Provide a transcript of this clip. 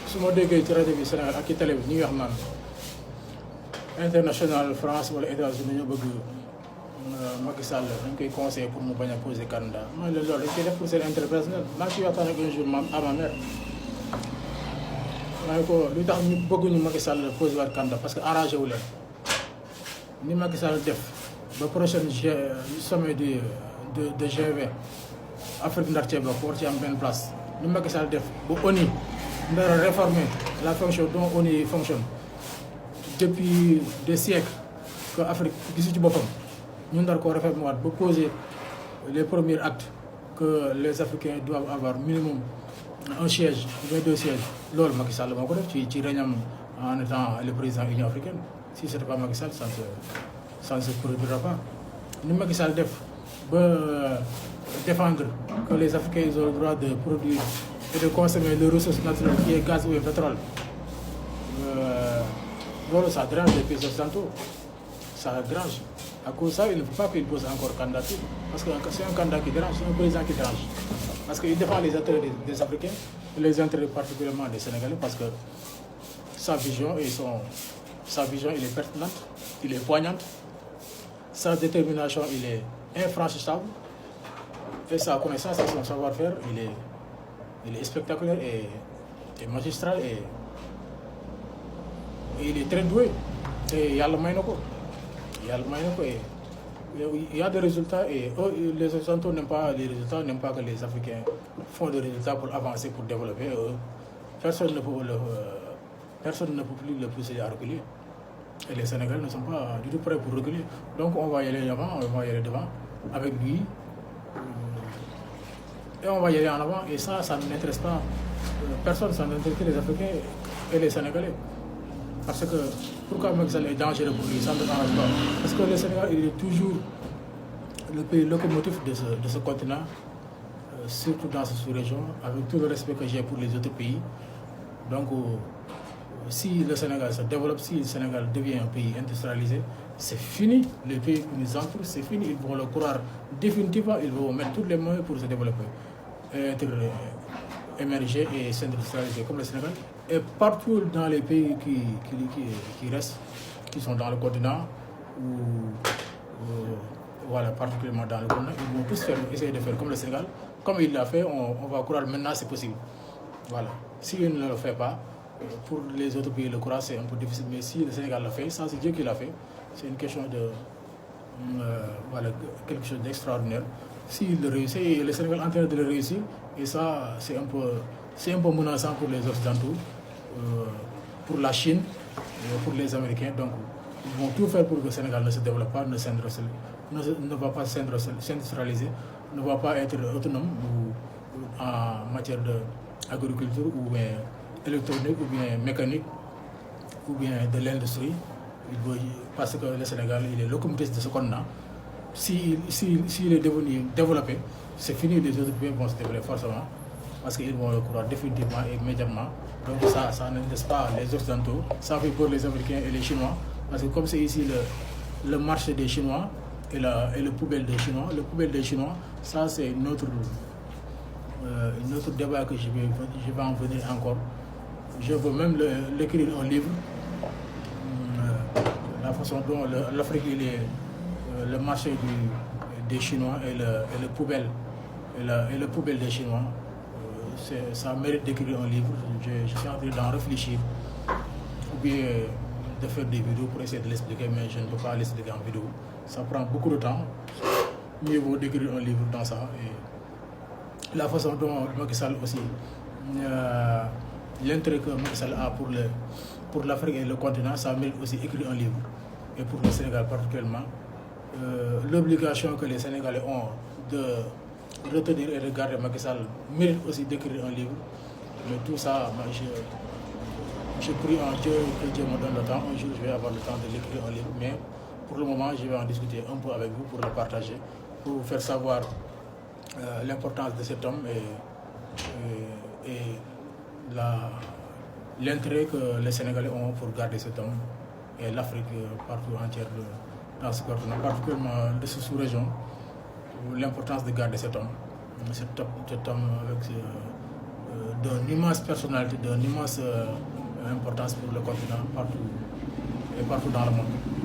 su ma déggee ci rajo bi Sénégal ak ci télé bi ñuy wax naan international France wala États-Unis ñoo bëgg Macky Sall dañ koy conseiller pour mu bañ a poser candidat mooy la loolu dañ koy def pour seen intérêt personnel. maa ngi ciy waxtaan ak un jour à ma mère maa ngi ko li tax ñu bëgguñu Macky Sall poser waat candidat parce que arrangé wu leen ni Macky Sall def ba prochaine sommet de G20 Afrique ndar cee bokk war ci am benn place ni Macky Sall def ba ONU ndara réformer la fonction dont ONU fonctionne depuis des siècles que Afrique gisu ci boppam ñu ndar ko réformer waat ba poser les premiers actes que les Africains doivent avoir minimum un siège ou bien 2 sièges loolu Macky Sall moo ko def ci régnam en étant le président de l'Union africaine. Si ce n'était pas Macky Sall, ça ne se produira pas. Ni Macky Sall def ba défendre que les Africains ont le droit de produire et de consommer les ressources naturelles qui est gaz ou le pétrole. Loolu ça dérange les pays occidentaux. Ça dérange. À cause de ça, il ne faut pas qu'il pose encore candidature. Parce que c'est un candidat qui dérange, c'est un président qui dérange. Parce qu'il défend les intérêts des Africains, et les intérêts particulièrement des Sénégalais, parce que sa vision, il est pertinente, il est poignante. Sa détermination, il est infranchissable. Et sa connaissance et son savoir-faire, il est spectaculaire et magistral et il est très doué. Et il y a le Maïnoko. Il y a des résultats et eux, les Occidentaux n'aiment pas les résultats, n'aiment pas que les Africains font des résultats pour avancer, pour développer. Personne ne peut plus le pousser à reculer. Et les Sénégalais ne sont pas du tout prêts pour reculer. Donc on va y aller avant, on va y aller devant avec lui. Et on va y aller en avant. Et ça n'intéresse pas personne, ça n'intéresse que les Africains et les Sénégalais. Parce que pourquoi Macky Sall est dangereux pour lui, ça ne m'arrange pas. Parce que le Sénégal, il est toujours le pays locomotive de ce continent, surtout dans cette sous-région, avec tout le respect que j'ai pour les autres pays. Donc, si le Sénégal se développe, si le Sénégal devient un pays industrialisé, c'est fini. Les pays qui nous entourent, c'est fini. Ils vont le croire définitivement, ils vont mettre tous les moyens pour se développer, être émerger et s'industrialiser comme le Sénégal. Et partout dans les pays qui restent, qui sont dans le continent, voilà, particulièrement dans le continent, ils vont tous essayer de faire comme le Sénégal. Comme il l'a fait, on va croire maintenant c'est possible. Voilà. S'il ne le fait pas, pour les autres pays, le courage c'est un peu difficile. Mais si le Sénégal l'a fait, ça c'est Dieu qui l'a fait. C'est une question de voilà, quelque chose d'extraordinaire. S'il le réussit, le Sénégal est en train de le réussir. Et ça, c'est un peu menaçant pour les Occidentaux, pour la Chine, pour les Américains. Donc, ils vont tout faire pour que le Sénégal ne se développe pas, ne va pas s'industrialiser, ne va pas être autonome en matière d'agriculture ou bien électronique ou bien mécanique ou bien de l'industrie. Parce que le Sénégal, il est locomotive de ce continent. S'il est devenu développé, c'est fini, les autres pays vont se développer forcément parce qu'ils vont le croire définitivement et immédiatement. Donc ça n'intéresse pas les Occidentaux, ça fait pour les Américains et les Chinois. Parce que comme c'est ici le marché des Chinois et le poubelle des Chinois, ça c'est une autre débat que je vais en venir encore. Je veux même l'écrire en livre. La façon dont l'Afrique est le marché des Chinois et le poubelle des Chinois, ça mérite d'écrire un livre. Je suis en train d'en réfléchir ou bien de faire des vidéos pour essayer de l'expliquer, mais je ne peux pas l'expliquer en vidéo. Ça prend beaucoup de temps. Mieux vaut d'écrire un livre dans ça. Et la façon dont Macky Sall aussi, l'intérêt que Macky Sall a pour l'Afrique et le continent, ça mérite aussi d'écrire un livre. Et pour le Sénégal particulièrement, l'obligation que les Sénégalais ont de retenir et de garder Macky Sall mérite aussi d'écrire un livre. Mais tout ça, moi, je prie en Dieu que Dieu me donne le temps. Un jour, je vais avoir le temps de l'écrire un livre. Mais pour le moment, je vais en discuter un peu avec vous pour le partager, pour vous faire savoir l'importance de cet homme et l'intérêt que les Sénégalais ont pour garder cet homme et l'Afrique partout entière dans ce continent, particulièrement de cette sous-région, l'importance de garder cet homme avec d'une immense personnalité, d'une immense importance pour le continent partout dans le monde.